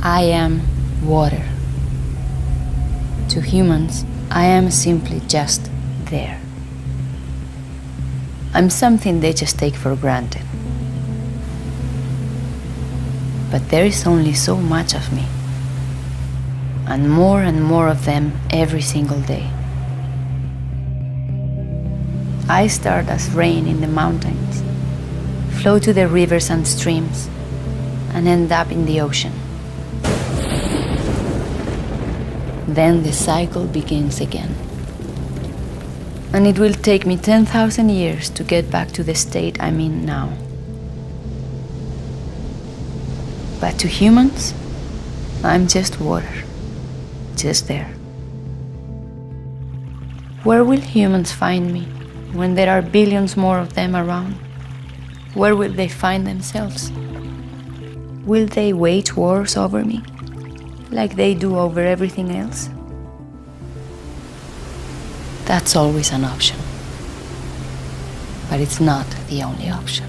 I am water. To humans, I am simply just there. I'm something they just take for granted. But there is only so much of me, and more of them every single day. I start as rain in the mountains, flow to the rivers and streams, and end up in the ocean. Then the cycle begins again. And it will take me 10,000 years to get back to the state I'm in now. But to humans, I'm just water, just there. Where will humans find me when there are billions more of them around? Where will they find themselves? Will they wage wars over me, like they do over everything else? That's always an option, but it's not the only option.